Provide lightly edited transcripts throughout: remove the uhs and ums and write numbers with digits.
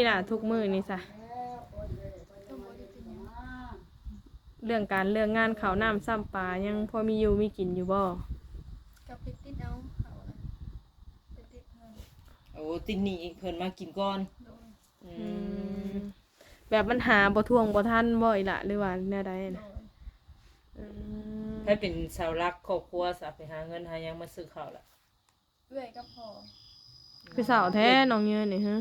นี่ล่ะทุกมื้อนี่ซะเรื่องการเรื่องงานข้าวน้ำซ้ำปลายังพอมีอยู่มีกินอยู่บ่กับไปติดเอาเขาน่ะไปติดเพิ่น โอ้ติดหนีอีกเพิ่นมากินก่อน โดย แบบมันหาบ่ท่วงบ่ทันบ่อีหละหรือว่าแนวใด โด น่ะ ย ให้เป็นเสาหลักครอบครัวซะไปหาเงินหาหยังมาซื้อข้าวล่ะ เอื้อยก็พอ คือเสาแท้น้องเยืนนี่ฮะ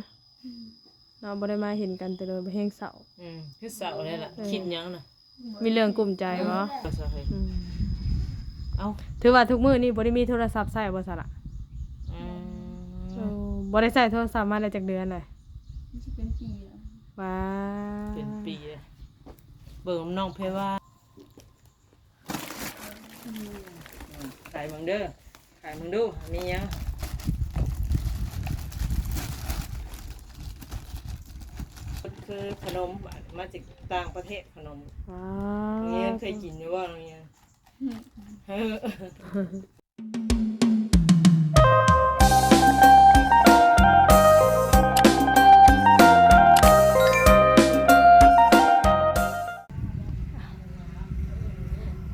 เราบ่ได้มาเห็นกันแต่โดยบ่แฮงเสา คือเสานี่ล่ะคิดหยังน่ะ มีเรื่องกลุ้มใจบ่ ก็ซะเฮ้ยเอ้า ถือว่าทุกมื้อนี้บ่ได้มีโทรศัพท์ใช้บ่ซะล่ะ อืม บ่ได้ใช้โทรศัพท์มาได้จักเดือนเลย มันสิเป็นปีแล้ว ว้า เป็นปีเลยเบิ่งน้องเพว่าขายมึงเด้อขายมึงดูมีหยังคือขนมมาจากต่างประเทศขนม ว้า เงี้ยเคยกินอยู่ว่าเงี้ยเออ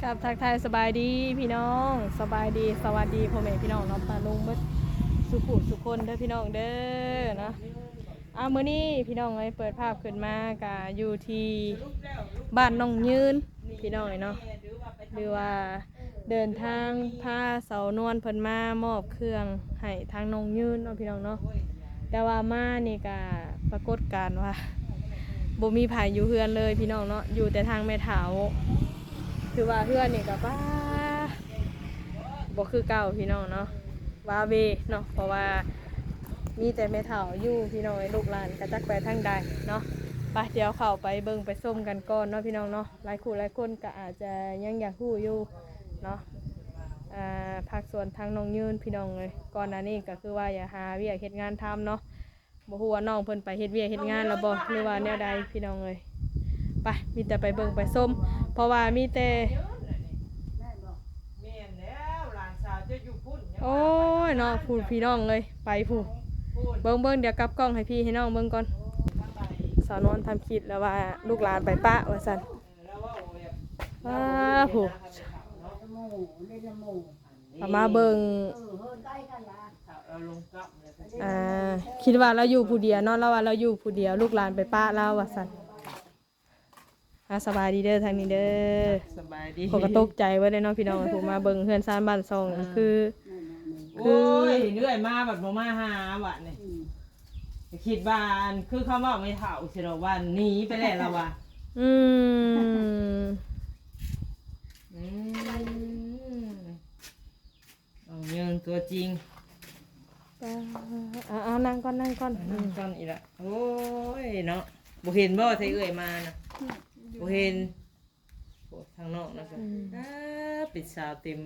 กับทักทายสบายดีพี่น้องสบายดีสวัสดีพ่อแม่พี่น้องเนาะปาลุงเบิดสุขุสุคนเด้อพี่น้องเด้อเนาะมื้อนี้พี่น้องเอ้ยเปิดภาพขึ้นมากะอยู่ที่บ้านน้องยืนพี่น้องเนาะหรือว่าเดินทางพาเสานวลเพิ่นมามอบเครื่องให้ทางน้องยืนเนาะพี่น้องเนาะแต่ว่ามานี่กะปรากฏการณ์ว่าบ่มีไผอยู่เฮือนเลยพี่น้องเนาะอยู่แต่ทางแม่เฒ่าคือว่าเฮือนนี่ก็บ่คือเก่าพี่น้องเนาะว่าเวเนาะเพราะว่ามีแต่แม่เฒ่าอยู่พี่น้องไอ้ลูกหลานก็จักไปทางใดเนาะไปเดี๋ยวเข้าไปเบิ่งไปส้มกันก่อนเนาะพี่น้องเนาะหลายคู่หลายคนก็อาจจะยังอยากฮู้อยู่เนาะภาคส่วนทางน้องยืนพี่น้องเลยก่อนหน้านี้ก็คือว่าอย่าหาเวียกเฮ็ดงานทำเนาะบ่ฮู้ว่าน้องเพิ่นไปเฮ็ดเวียกเฮ็ดงานแล้วบ่หรือว่าแนวใดพี่น้องเลยไปมีแต่ไปเบิ่งไปส้มเพราะว่ามีแต่โอ้ยเนาะพูดพี่น้องเลยไปพูดเบิ่งเดี๋ยวกลับกล้องให้พี่ให้น้องเบิ่งก่อนสาวนอนทำคลิปแล้วว่าลูกหลานไปปะว่าซั่นว้าพูดเอามาเบิ่งคิดว่าเราอยู่ผู้เดียวเนาะเราว่าเราอยู่ผู้เดียวลูกหลานไปปะเราว่าซั่นสบายดีเด้อทางนี้เด้อ สบายดี ผมก็ตกใจไว้เลยเนาะพี่น้องผมมาเบิ่งเฮือนซ่านบ้านซองคือ โอ้ยเรื่อยมาแบบบ่มาหาว่ะนี่คิดบ้านคือเขาว่าไม่เฒ่าสิเราว่าหนีไปแล้วล่ะว่ะอืมเอาเงินตัวจริง นั่งก่อนนั่งก่อน นั่งก่อนอีกละโอ้ยเนาะบ่เห็นบ่ไทเอ่ยมานะบ่เห็นโหทางนอกนะครับปิดสาวเต็ม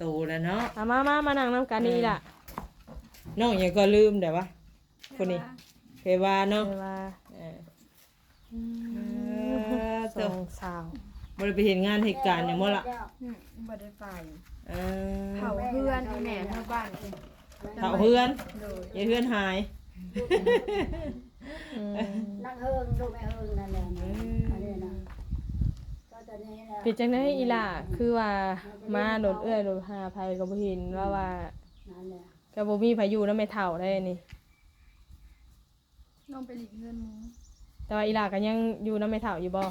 ตูแล้วเนาะมานั่งน้ำกันนี่ล่ะ น้องยังก็ลืมแต่ว่าคนนี้เพวาเนาะ ว่าสองสาว บ่ได้ไปเห็นงานเหตุการณ์อย่างบ่ล่ะ บ่ได้ไป เออ เผาเพื่อนแม่เท่าบ้าน เผาเพื่อนอย่าเพื่อนหาย นั่งเฮิงดูไม่เฮิงนั่นแหละอันนี้นะก็ตอนนี้นะ ปิดจังได้อีล่ะคือว่ามาโดดโดดหาภัยก็บ่เห็นว่า นั่นแหละ ก็บ่มีไผอยู่นำแม่เฒ่าได้นี่ น้องไปหลีกเงินหมู แต่ว่าอีล่ะก็ยังอยู่นำแม่เฒ่าอยู่บ่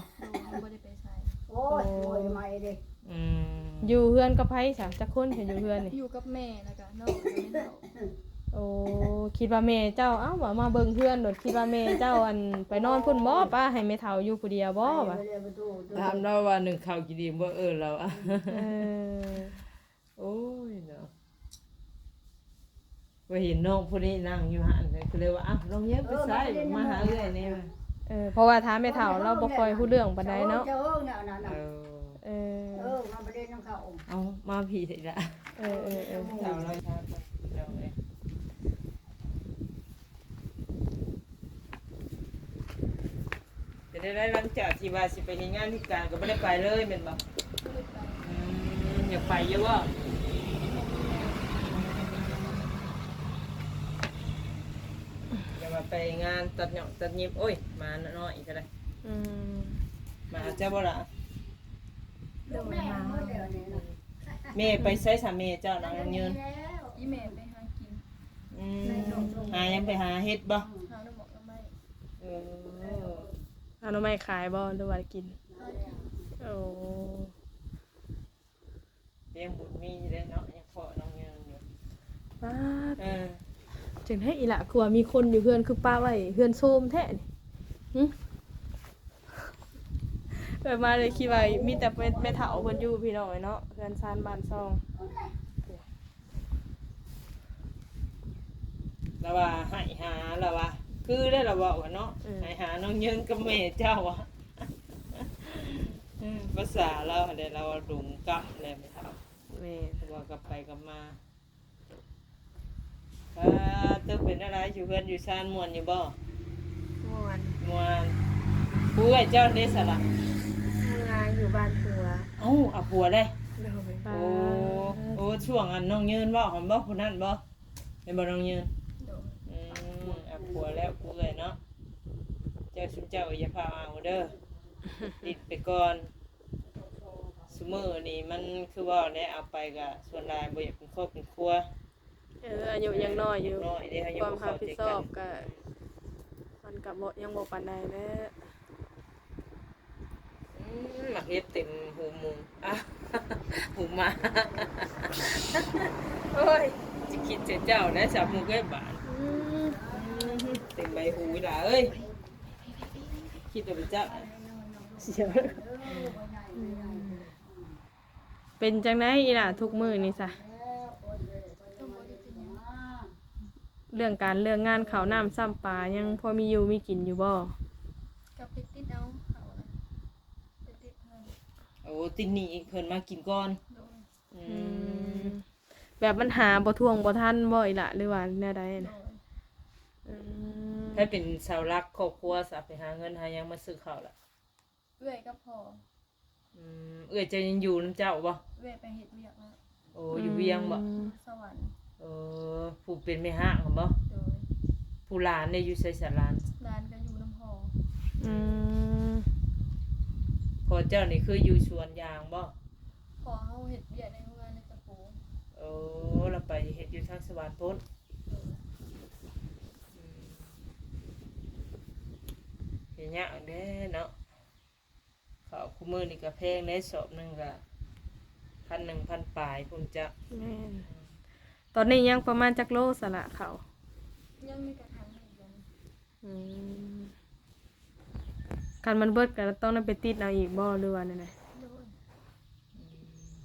บ่ได้ไปใส่ โอ้ยโวยใหม่ดิ อยู่เฮือนกับไผซะจักคนเห็นอยู่เฮือนนี่ อยู่กับแม่แล้วก็น้องก็ไม่เฒ่า โอ้คิดว่าแม่เจ้าว่ามาเบิ่งเพื่อนโดดคิดว่าแม่เจ้าไปนอนพุ่นบ่ป้าให้แม่เฒ่าอยู่ผู้เดียวบ่วะ ไปเรียนประตู ถามเราว่าหนึ่งข้าวกี่ดีบ่เราอ่ะ เออ โอ้ยเนาะว่าเห็นน้องผู้นี้นั่งอยู่หั่นก็เลยว่าอ้าวน้องเย็บไปใส่มาหาเอื้อยนี่มา เพราะว่าถามแม่เฒ่าเราบ่ค่อยฮู้เรื่องปานใดเนาะ เจ้าเฮิงเนี่ยนั่นน่ะ มาประเด็นของเขา เอามาผีสิละ เออ เฒ่าเราทานเราเลยจะได้หลังจากที่ว่าสิไปเฮ็ดงานที่การก็บ่ได้ไปเลยแม่นบ่อยากไปเยอะว่าอย่ามา ไปงานตัดหยอกตัดยิบโอ้ยมาน้อยอีกก็ได้ อืม มาเจ้าบ่ล่ะ ลูกแม่เมื่อเดี๋ยวนี้นะ แม่ไปใช้สามีเจ้าน้องยืน อีแม่ไปหากิน หายังไปหาเฮ็ดบ่ หาน้ำหมอกน้ำไม้ เออ เอาหน่อไม้ขายบ่หรือว่ากิน หากิน โอ้ เลี้ยงบุญมีอยู่ได้เนาะยังพอน้องยืนอยู่ ป้าด เออ จึงให้อีหละกลัวมีคนอยู่เฮือนคือป้าไว้เฮือนโซมแท้นี่หึเปิดมาเลยคิดว่ามีแต่แม่เฒ่าเพิ่นอยู่พี่น้องเนาะเฮือนซานบ้านซอง แล้วว่าให้หาแล้วว่าคือได้แล้วว่าเนาะให้หาน้องยืนกับแม่เจ้าอ่ะภาษาเราเดี๋ยวเราดุงกับเลยไม่เท่า แม่ ว่ากลับไปกลับมาตึกเป็นอะไรอยู่เพื่อนอยู่ชานมวนอยู่บ่ ม่วน มวนผู้ไอ้เจ้าเดสละ งานอยู่บ้านผัว เอ้าเอาผัวได้ โดยป้า โอ้ช่วงอันน้องยืนบ่หอมบ่ผู้นั้นบ่เป็นบ่น้องยืน โดน เอาผัวแล้วกูเลยเนาะเจ้าชุมเจ้าอย่าพาเอาเด้อติดไปก่อนซุมื้อนี่มันคือว่าได้เอาไปก็ส่วนหลายบ่อยากเป็นครอบเป็นครัว อายุยังน้อยอยู่ น้อยเด้เฮายัง ความ บ่ รับ เข้า ผิด ใจ ช กั อน บก็มันก็บ่ยังบ่ปานใดแหละ หมักเฮ็ดเต็มหูหมูอ่ะ หูหมาโอ้ยจะคิดเสียเจ้าได้สับหมูใกล้บานเต็มใบหูอีหล่ะเอ้ยคิดว่าเป็นเจ้า เสียเป็นจังไดอีหล่ะทุกมื้อนี่ซะ ต้องบ่ได้เป็นหยัง เรื่องงานข้าวน้ำซ้ำปลายังพอมีอยู่มีกินอยู่บ่ กับไปติดเอาเขานะไปติดเงิน โอ้ตินนี่อีกเพิ่นมากินก่อน โดน แบบมันหาบ่ท่วงบ่ทันบ่อีหล่ะหรือว่าแนวใด โด น่ะ น ให้เป็นเสาหลักครอบครัวสะไปหาเงินหาหยังมาซื้อข้าวล่ะ เอื้อยก็พอ เอ้ยจะยังอยู่นำเจ้าบ่ เอื้อยไปเฮ็ดเวียกแล้ว โอ้อยู่เวียงบ่ สวรรค์ ผู้เป็นแม่ห้างบ่ โดย ผู้หลานได้อยู่ไสสาราน ร้านก็อยู่น้ำพอ อืม พอเจ้านี่คืออยู่สวนยางบ่ พอเฮาเฮ็ดเวียกในโรงงานในตะปู เราไปเฮ็ดอยู่ทางสวรรค์พุ่น โดย เฮ็ดยากเด้เนาะข้าวคู่มื้อนี่ก็แพงเด้สอบหนึงก็1,000ปลายพุ่นจ้ะ แม่นตอนนี้ยังประมาณจักโลสละเขา ยังมีกระถางอีกอย่าง คันมันเบิดก็ต้องนำไปติดเอาอีกบ่หรือว่าแนวใด โดย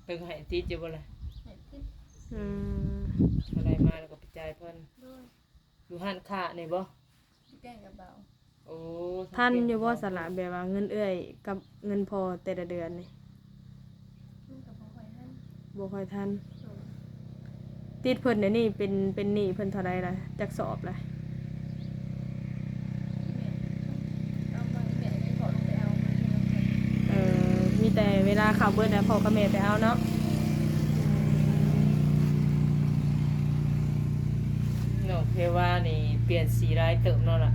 เพิ่นให้ติดอยู่บ่ล่ะ เฮ็ดติด อืม อะไรมาแล้วก็ไปจ่ายเพิ่น โดย อยู่ห้านค้านี่บ่ แกล้งกับเบา โอ้ ท่านอยู่บ่สละแบบว่าเงินเอื้อยกับเงินพอแต่ละเดือนนี่ มันกับบ่ค่อยหัน บ่ค่อยทัน โดย ติดเพิ่นเดี๋ยวนี้เป็นหนี้เพิ่นเท่าใดล่ะจักสอบล่ะ แม่เอามาแม่นี่ขอลงไปเอามาเทื่อเพิ่น มีแต่เวลาข่าวเบิดแล้วพ่อกับแม่ไปเอาเนาะ น้องเพว่านี่เปลี่ยนสีร้ายเติมเนาะล่ะ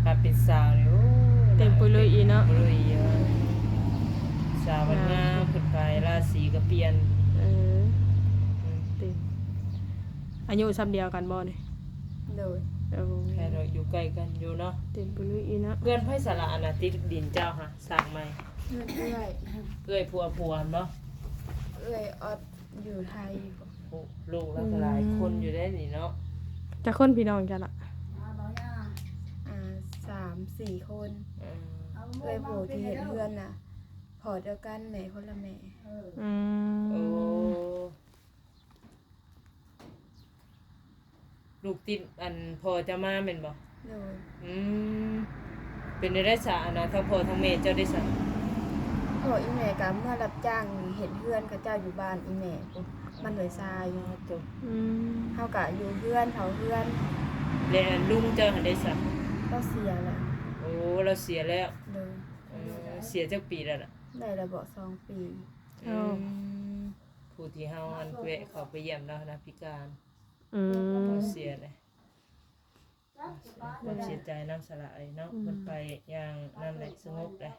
ถ้าเป็นสาวนี่โอ้ เต็มปุยลุยอีเนาะ ปุยลุยเยอะสาวมันงามขึ้นไปราศีก็เปลี่ยน เออ อืม เต็มอายุซ้ำเดียวกันบ่นี่ โดย แค่เราอยู่ใกล้กันอยู่เนาะ เต็มปุยลุยอีเนาะ เพื่อนไผสาระอันน่ะติดดินเจ้าฮะสร้างใหม่ เงินเอื้อย เอ้ยผัวเนาะ เอื้อยออดอยู่ไทย โอ้ลูกแล้วก็หลายคนอยู่ได้นี่เนาะ จักคนพี่น้องจ้ะล่ะ 3-4 คน อืม เอื้อยผู้ที่เฮ็ดเฮือนน่ะพอเดียวกันแม่คนละแม่ อื โอ้ ม ลูกติดอันพ่อจะมาแม่นบ่ โดย อืมเป็นได้สานะทั้งพ่อทั้งแม่เจ้าได้สา พ่ออีแม่ก็เมื่อรับจ้างเฮ็ดเฮือนกับเจ้าอยู่บ้านอีแม่พุ่นมันเลยทรายอยู่ จบ อืม เฮาก็อยู่เฮือนเผาเฮือน แล้วลุงเจ้าหันได้สา ก็เสียแล้ว โอ้เราเสียแล้ว โดย เสียจักปีแล้วล่ะ ได้ระเบาะ2 ปี ผู้ที่เฮาอันแวะเข้าไปเยี่ยมแล้วนะพิการ อืม เสียเลย ความเสียใจน้ำสละเนาะมันไปอย่างนั่นแหละสงบเลย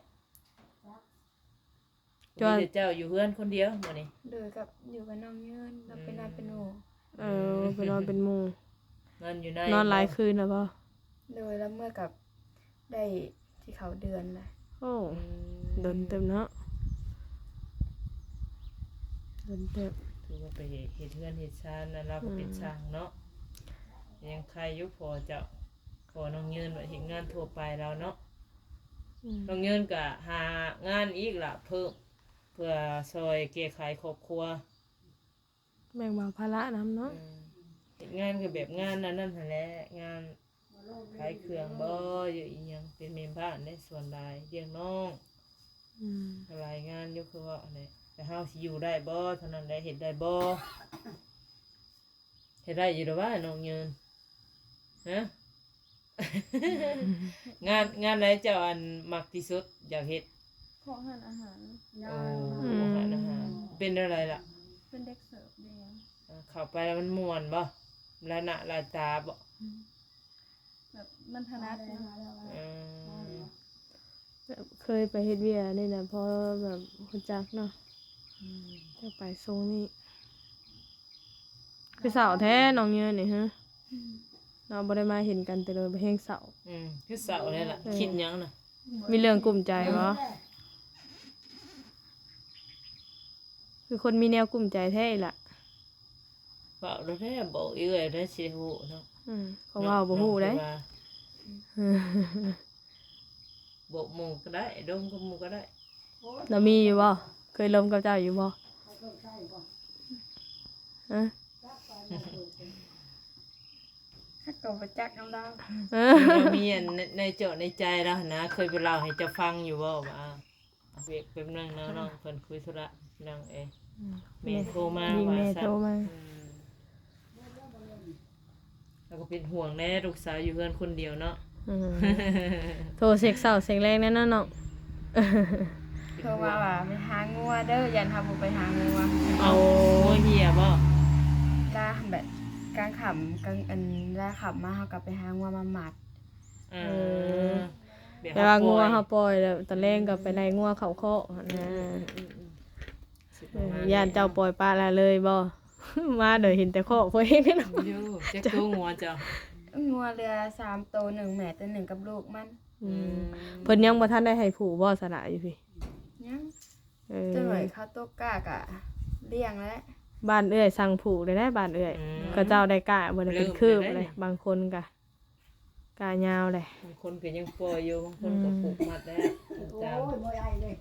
มีแต่เจ้าอยู่เพื่อนคนเดียวมื้อนี้ โดยกับอยู่กับน้องเยินเราเป็นนาเป็นโห ไปนอนเป็นหมู่ นอนอยู่ใน นอนหลายคืนแล้วบ่ โดยแล้วเมื่อกับได้ที่เขาเดือนเลย โอ้โดนเต็มเนาะโดนเต็ม ถือว่าไปเฮ็ดเฮือนเฮ็ดชานนั่นเราก็เป็นช่างเนาะยังใครอยู่พอเจ้าพอน้องยืนว่าเฮ็ดงานทั่วไปแล้วเนาะน้องยืนก็หางานอีกล่ะเพิ่มเพื่อช่วยแก้ไขครอบครัว แบ่งเบาภาระนำเนาะ เฮ็ดงานก็แบบงานนั่นนั่นแหละงานขายเครื่องบ่อยู่อีหยังเป็นแม่บ้านในส่วนใดเลี้ยงน้องหลายงานอยู่คือว่าอันนี้แต่เฮาสิอยู่ได้บ่เท่านั้นแหละเฮ็ดได้บ่เฮ็ดได้อยู่ดอกว่าน้องยืนฮะ งานไหนเจ้าอันมักที่สุดอยากเฮ็ด ขออาหารอาหาร โอ้อาหารเป็นอะไรล่ะ เป็นเด็กเสิร์ฟเลี้ยง เข้าไปแล้วมันม่วนบ่ละหน้าละตาบ่ แบบมันถนัดนะ อืม แบบเคยไปเฮ็ดเวียนี่นะเพราะแบบรู้จักเนาะจะไปทรงนี้คือสาวแท้น้องเยืนนี่ฮะเราบ่ได้มาเห็นกันแต่เลยไปเฮงเสา คือเสาเลยล่ะคิดหยังน่ะ มีเรื่องกลุ่มใจบ่คือคนมีแนวกลุ่มใจแท้อีหล่ะ เว้าแล้วแท้บอกอีกเลยได้สิฮู้เนาะ เขาเว้าบ่ฮู้ได้ บอกหมู่ก็ได้ดมกับหมู่ก็ได้ เรามีอยู่บ่เคยลมกับเจ้าอยู่บ่ฮะ ถ้าเกิดไปจักน้ำดาว เรามีอันในเจาะในใจแล้วนะเคยไปเล่าให้เจ้าฟังอยู่บ่ว่าเวกเป็นนั่งน้องเพิ่นคุยธุระนั่งแม่โทรมา ยิง ว่า แม่ ซั่ โทร น มา แล้วก็เป็นห่วงแน่ลูกสาวอยู่เพื่อนคนเดียวเนาะ โทรเช็คเช้าเช็คแรงแน่นอนเนาะ โทรมาว่าไปหางัวเด้อยันทำบุไปหางัว เอาหัวเหี้ยบ่ ล่าแบบกลางขำกลางอันล่าขำมาเขากลับไปหางัวมาหมัด แต่ว่างัวเฮาปล่อยแล้วตอนแรกก็ไปไล่งัวเขาเคาะนะย่านเจ้าปล่อยปลาละเลยบ่ มาเดี๋ยวเห็นแต่เคาะพอเองแน่นอน อยู่จักตัวงัวจ้ะ งัวเรือ3 ตัว1แม่ตัว1กับลูกมัน เพิ่นยังบ่ทันได้ให้ผูบ่สนะอยู่พี่ ยัง เอ ตัวหน่ อ อยเขาตกกากะเลี้ยงแล้ว บ้านเอื้อยสั่งผูกได้บ้านเอื้อยก็เจ้าได้กะบ่ได้เป็นคืบเลยบางคนก็กะยาวเลย บางคนก็ยังปล่อยอยู่บางคนก็ผูกมัดแล้วตาม โอ้ยบ่ได้เลย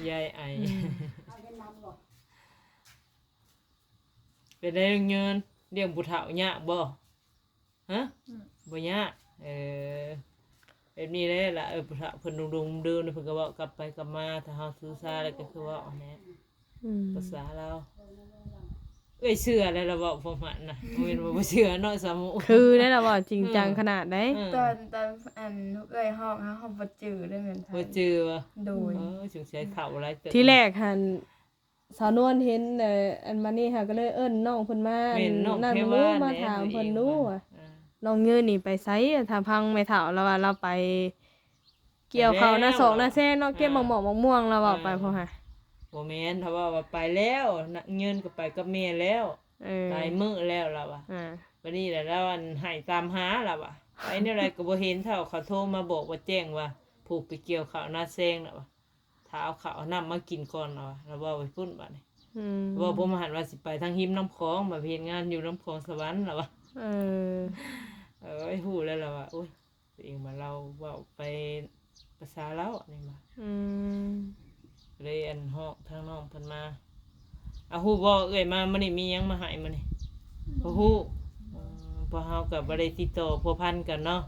ยายไอ เอาจะนำบ่ เป็นได้เงินเลี้ยงผู้เฒ่ายากบ่ฮะบ่ยากแบบนี้แหละล่ะผู้เฒ่าเพิ่นดุงๆดื้อๆเพิ่นก็เว้ากลับไปกลับมาถ้าเฮาซื่อซาแล้วก็คือว่าอันนี้ภาษาเราเอ้ยเชื่อแล้วเราบอกประมาณน่ะบ่แม่นว่าบ่เชื่อเนาะสามุ คือได้ล่ะว่าจริงจังขนาดไหน ตอนอันลูกเอ้ยห้องห้องบ่จื้อได้เหมือนกัน บ่จือว่ะ โดย สงสัยเฒ่าหลายเติบ ที่แรกหันสาวนวลเห็นอันมานี่ค่ะก็เลยเอิ้นน้องเพิ่นมา แม่นน้อง นั่น แค่ รู้ ว่า มา แน่ ถาม ตัว เพิ่น อง รู้ ว่ะ ว่าน้องเงินนี่ไปไสถ้าพังไม่เฒ่าแล้วว่าเราไป เกี่ยวเขาวหน้าศอกหน้าแซ่เนาะเก็บหมอกม่วงเราเอาไปพอหะ บ่แม่นถ้าว่าไปแล้วเงินก็ไปกับแม่แล้ว หลายมื้อแล้วล่ะว่ะ วันนี้แหละแล้วอันให้ตามหาล่ะว่ะไปแนวใดก็บ่เห็นเท่าเขาโทรมาบอกว่าแจ้งว่าผูกไปเกี่ยวข้าวหน้าแซงล่ะว่ะถ้าเอาข้าวเอาน้ำมากินก่อนล่ะว่ะแล้วว่าไปพุ่นบัดนี้ว่าผมหันว่าสิไปทางหิมน้ำคลองมาเฮ็ดงานอยู่น้ำคลองสวรรค์ล่ะว่ะไอ้ฮู้แล้วล่ะว่ะโอ้ยตัวเองมาเราเว้าไปภาษาลาวนี่ว่าเลยอันฮ้องทางน้องเพิ่นมาเอาฮู้บ่เอ้ยมามื้อนี้มีหยังมาให้มื้อนี้บ่ฮู้พอเฮาก็บ่ได้ติดต่อพัวพันกันเนาะ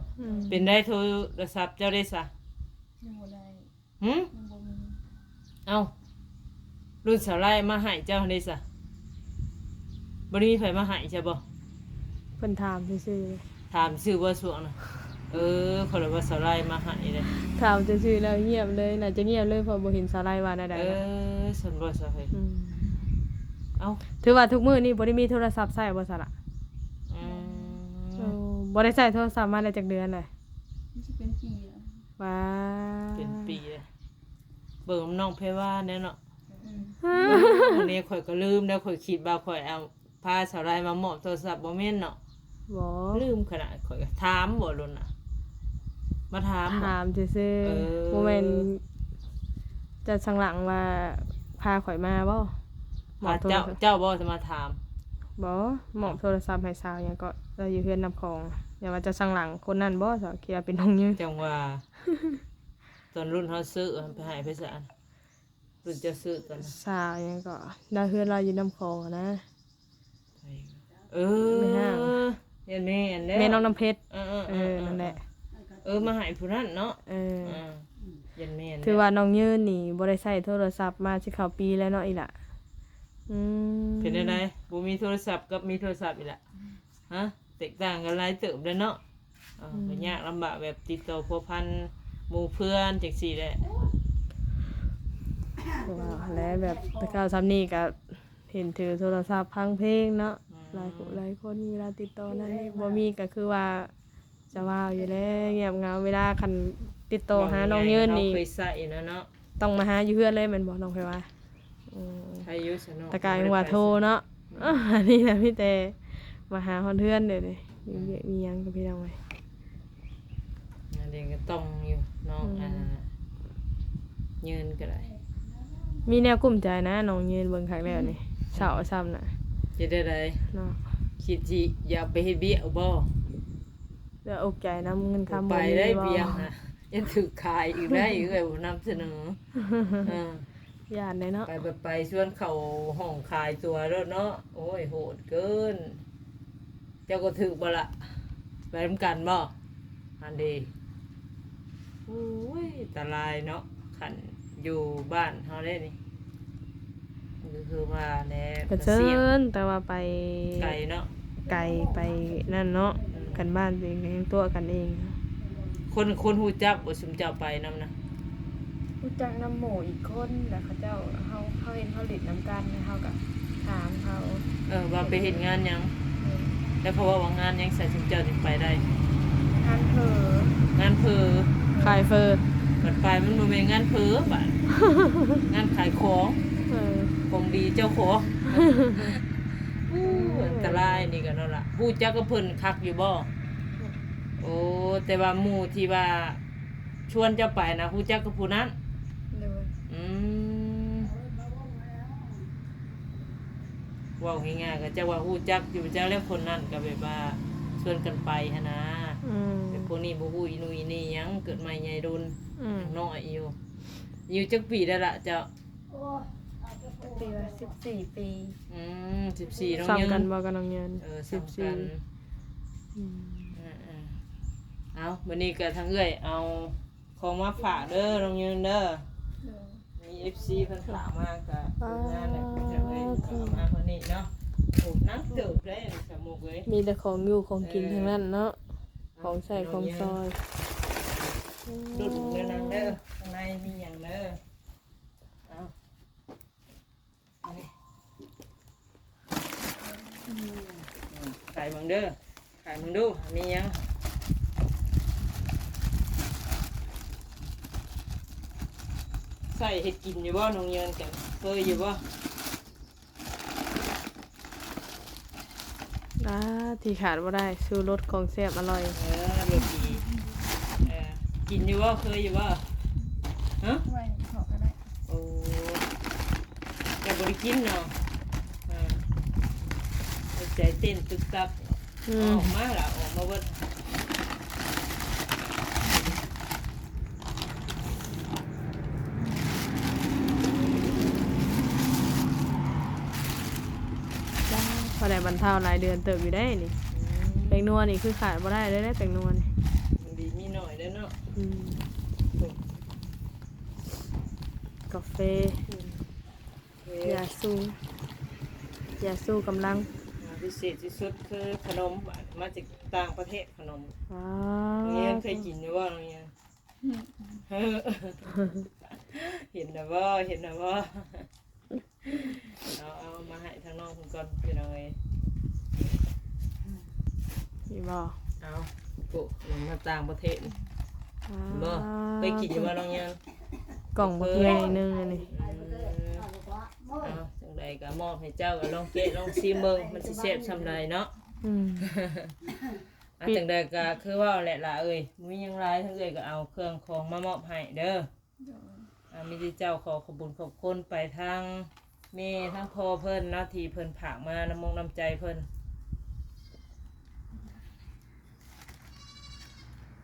เป็นได้โทรศัพท์เจ้าได้ซะ ยังบ่ได้ หึ ยังบ่มี เอ้ารุ่นสาวไล่มาให้เจ้าได้ซะบ่ได้มีไผมาให้ใช่บ่ เพิ่นถามซื่อ ถามชื่อบ่สวงน่ะเขาเลยว่าสาวไล่มาให้เด้ ๆถามซื่อๆแล้วเงียบเลยน่าจะเงียบเลยเพราะบ่เห็นสาลายว่าใดๆ สนบ่ซะเฮ้ยเอ้า ถือว่าทุกมื้อนี่บ่ได้มีโทรศัพท์ใช้บ่ซะล่ะ บ่ได้ใช้โทรศัพท์มาได้จักเดือนเลย มันสิเป็นปีแล้ว ว้า เป็นปีเลยเบิ่งน้องเพว่าแน่เนาะ อืม วันนี้ข่อยก็ลืมแล้วข่อยคิดว่าข่อยเอาพาสาวไรมามอบโทรศัพท์บ่แม่นเนาะ บ่ ลืมขนาดข่อยก็ถามบ่ลุนน่ะมาถามบ่ ถามซื่อ เออ ๆบ่แม่นจะสังหลังว่าพาข่อยมาบ่หมอบโทร เจ้า ศัพท์ เจ้าบ่จะมาถาม บ่หมอบโทรศัพท์ให้สาวหยังก็เราอยู่เฮือนนำของอย่าว่าจะสังหลังคนนั้นบ่สาวคิดว่าเป็นน้องยืน จังว่า ตอนรุ่นเฮาซื้อไปให้ไปซะอันรุ่นจะซื้อตอนนั้น สาวหยังก็ดาวเฮือนเราอยู่นำของอะนะ เอ ไม่ห้าง อเห็นแม่นแล้ว แม่น้องน้ำเพชร เออ นั่นแหละ มาให้ผู้นั้นเนาะ เออ เห็นแม่น ถือว่าน้องยืนนี่บ่ได้ใช้โทรศัพท์มาสิเข้าปีแล้วเนาะอีหล่ะเป็นได้ไดบ่มีโทรศัพท์กับมีโทรศัพท์อีกละฮะแตกต่างกันหลายเติบเลยเนาะก็ยากลำบากแบบติดต่อพัวพันหมู่เพื่อนจังซี่แหละ ว่าแล้วแบบแต่เก่าซ้ำนี่ก็เห็นถือโทรศัพท์ฟังเพลงเนาะหลายคนมีเวลาติดต่อนั่นนี่บ่มีก็คือว่าจะว่าอยู่แล้วเงียบเหงาเวลาคันติดต่อหาน้องยืนนี่ เคยใส่นะเนาะ ต้องมาหาอยู่เฮือนเลยแม่นบ่น้องไผว่า ใช้อยู่ซะเนาะ ตะกายว่าโทรเนาะอันนี้นะพี่แต่มาหาฮอดเฮือนเด้อนี่มีหยังกับพี่น้องไว้ อันนี้ก็ต้องอยู่น้องยืนก็ได้ มีแนวกลุ้มใจนะน้องยืนเบิ่งครั้งแล้วนี่เช้าซ้ำน่ะ จะได้ได เนาะ คิดสิอย่าไปเฮ็ดเบี้ยบ่ เดี๋ยวอกใจนํเงินคำ ไป บ่มี ได้ บ่ เบี้ยฮะยังถูกขายอีกได้อีกเลยบ่นำเสนอ ย่านได้เนาะ ไปชวนเขาห้องขายตัวแล้วเนาะโอ้ยโหดเกิน เจ้าก็ถือบ่ละไปทำกันบ่อันดีโอ้ยตะลายเนาะขันอยู่บ้านเฮาได้นี่ก็คือว่าแน่ กระเจิญแต่ว่าไป ไก่เนาะ ไกลไปนั่นเนาะกันบ้านเองยังตัวกันเอง คนฮู้จักบ่ซุมเจ้าไปนำนะ รู้จักน้ำหมูอีกคนแล้วเขาเจ้าเขาเห็นเขาหลิดน้ำกันแล้วเขาก็ถามเขา ว่าไปเฮ็ดงานหยังแล้วเขาว่างานหยังใส่ซุมเจ้าถึงไปได้ ทานเผลอง านเพอ ขายเฟอร์ บัดไปมันบ่แม่นงานเพอบัด งานขายของ เออ ของดีเจ้าของอันตรายนี่กันนั่นล่ะผู้จักก็เพิ่นคักอยู่บ่โอ้แต่ว่าหมู่ที่ว่าชวนเจ้าไปนะผู้จักก็ผู้นั้น เลย อืมเว้าง่ายๆก็จะว่าฮู้จักอยู่เจ้าแล้วคนนั้นก็แบบว่าชวนกันไปหั่นนะ แต่พวกนี้บ่ฮู้อีหนุ่ยนี่หยังเกิดใหม่ใหญ่รุนยังน้อยอยู่จักปีได้ละเจ้า ปีละ14 ปี 14น้อง ซ้ำ ยื กัน น บ่กับน้องเงิน สำคัญเอาวันนี้ก็ทั้งเอ้อยเอาของมาฝากเด้อน้องยืนเด้อ เลย มี FC เพิ่นฝากมาก็งานเนี่ยจะเอ้ยเอามาคนนี้เนาะโอ้นักเติบได้สมุกเอ้ย มีแต่ของอยู่ของกินทั้งนั้นเนาะของใส่ของซอย ดูดูเด้อนางเด้อข้างในมีหยังเด้อเอาอันนี้ขายมึงเด้อขายมึงดูมีหยังใส่เห็ดกินอยู่บ่น้องเยินกันเคยอยู่บ่ ที่ขาดบ่ได้สู้รสของแซ่บอร่อย รสดีกินอยู่บ่เคยอยู่บ่ฮะ ไว้ขอก็ได้ โอ้แต่บ่ได้กินเนาะใจเต้นตึกตับออกมาละออกมาเบิดพอได้บรรเทาหลายเดือนเติบอยู่ได้นี่แป้งนัวนี่คือขาดบ่ได้เลยได้แป้งนัวนี่ ดีมีหน่อยเด้อเนาะ กาแฟยาสู้กำลัง พิเศษที่สุดคือขนมมาจากต่างประเทศขนม ว้า เงี้ยเคยกินอยู่บ่เงี้ยเห็นนะบ่เห็นนะบ่เอามาให้ทางน้องคุณก่อนพี่น้องเอ้ย นี่บ่ เอาโอ้ลงมาต่างประเทศบ่ไปกินอยู่บ่น้องยัง กล่องบักใหญ่หนึงอันนี้ เอาจังใดก็มอบให้เจ้าก็ลองเกะลองซิมเบิ่งมันสิแซ่บซำใดเนาะ อืม จังใดก็คือว่าแหละล่ะเอ้ยมีหยังหลายทั้งเอ้ยก็เอาเครื่องของมามอบให้เด้อมีที่เจ้าขอขอบคุญขอบคุณไปทางแม่ทางพ่อเพิ่นเนาะที่เพิ่นผากมาน้ำมงน้ำใจเพิ่น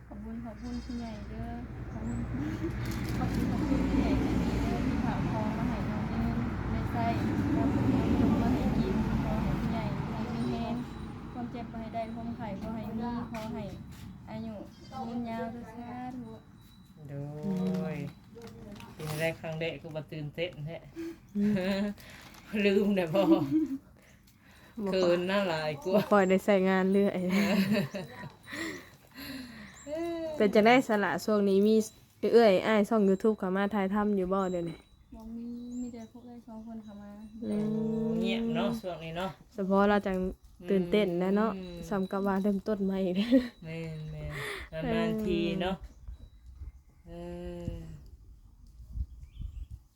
ขอบคุณพี่ใหญ่เด้อขอบคุณพี่ใหญ่ใจดีเด้อที่ฝากของมาให้น้องเอิ้นได้ใช้แล้วก็มีขนมมาให้กินขอให้พี่ใหญ่ให้มีแฮงความเจ็บบ่ให้ได้ความไข้บ่ให้มีขอให้อายุยืนยาวด้วยสาธุ โดยเป็นแรกครั้งแรกก็บ่ตื่นเต้นแท้ ลืมได้บ่เกินหน้าหลายก บ่ ว่า ค่อยได้ใส่งานเรื่อย เป็นจังได๋สละช่วงนี้มีเอื้อยอ้ายช่อง YouTube เข้ามาถ่ายทำอยู่บ่เดี๋ยวนี้ บ่มีแต่พวกไอ้สองคนเข้ามา เงียบเนาะช่วงนี้เนาะ เฉพาะเราจังตื่นเต้นนะเนาะสำกับว่าเริ่มต้นใหม่อีกแล้ว แม่นนานๆทีเนาะเออ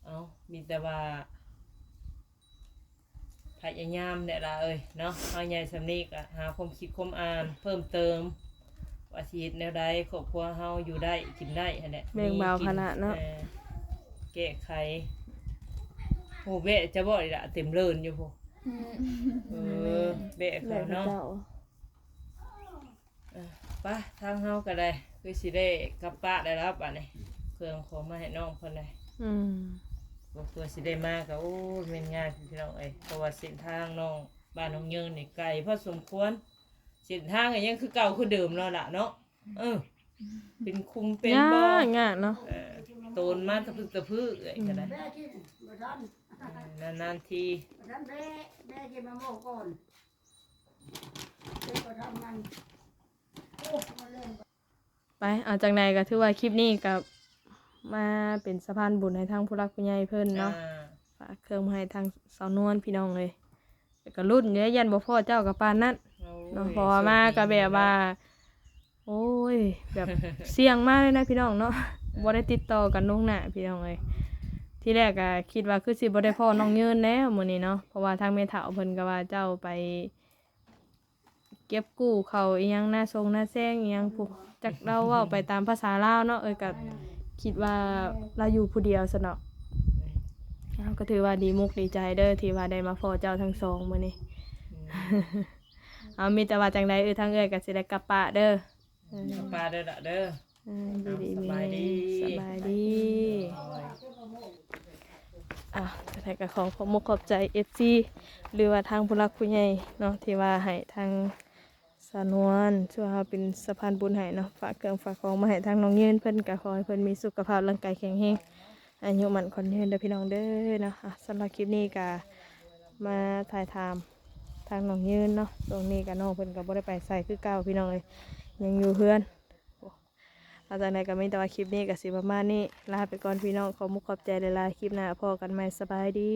เอามีแต่ว่าพยายามแหละล่ะเอ้ยเนาะเฮาใหญ่สำนี้ก็หาความคิดความอ่านเพิ่มเติมว่าชีวิตแนวใดครอบครัวเฮาอยู่ได้กินได้หั่นแหละ แบ่งเบาภาระเนาะ แก้ไขโหเบะจะบ่อีละเต็มเลินอยู่พวกเบะ แล้ เขา ว เนาะ เจ้า ไปทางเฮาก็ได้คือสิได้กลับป้าได้แล้วป่ะนี่เครื่องของมาให้น้องเพิ่นได้ อืม บ่เพื่อสิได้มาก็โอ้ยแม่นง่ายพี่น้องเอ้ยเพราะว่าเส้นทางน้องบ้านน้องเยินนี่ไกลพอสมควรเส้นทางก็ยังคือเก่าคือเดิมเนาะล่ะเนาะเป็นคุมเป็นบ่ ยากเนาะ โตนมาตะพึกตะพือเอ้ยก็ได้ แม่กินบ่ทัน นานๆที บ่ทันแม่กินมะม่วงก่อนเด็กก็ทำมันโอ้มาเล่น ไปเอาจังใดก็ถือว่าคลิปนี้กับมาเป็นสะพานบุญให้ทางผู้รักผู้ใหญ่เพิ่นเนาะฝากเครื่องมาให้ทางสาวนวลพี่น้องเลยแต่ก็รุ่นเยอะยันบ่พ่อเจ้ากับปานนั้นเนาะพอมาก็แบบว่า โอ้ยแบบเสี่ยงมากเลยนะพี่น้องเนาะบ่ได้ติดต่อกันล่วงหน้าพี่น้องเลยที่แรกก็คิดว่าคือสิบ่ได้พ่อน้องเยินแล้วมื้อนี้เนาะเพราะว่าทางแม่เฒ่าเพิ่นก็ว่าเจ้าไป เก็บกู้เขาอีหยังหน้าทรงหน้าแซงอีหยังพวกจักเราเว้าไปตามภาษาลาวเนาะก็คิดว่าเราอยู่ผู้เดียวซะเนาะเราก็ถือว่าดีมุกดีใจเด้อที่ว่าได้มาพอเจ้าทั้งสองมื้อนี้ เอามีแต่ว่าจังใดทางเอ้ยก็สิได้กลับปะเด้อ ปลาเด้อละเด้อ ดีดี สบายดี สบายดีแต่ก็ขอมุกขอบใจ FC หรือว่าทางผู้รักผู้ใหญ่เนาะที่ว่าให้ทางสานวนช่วยเฮาเป็นสะพานบุญให้เนาะฝากเครื่องฝากของมาให้ทางน้องยืนเพิ่นก็ขอให้เพิ่นมีสุขภาพร่างกายแข็งแรงอายุมั่นขวัญยืนเด้อพี่น้องเด้อเนาะสำหรับคลิปนี้ก็มาถ่ายทำทางน้องยืนเนาะตรงนี้ก็น้องเพิ่นก็บ่ได้ไปใส่คือเก่าพี่น้องเลยยังอยู่เฮือนอาจารย์ใดก็มีแต่ว่าคลิปนี้ก็สิประมาณนี้ลาไปก่อนพี่น้องขอมุกขอบใจหลายๆคลิปหน้าพอกันใหม่สบายดี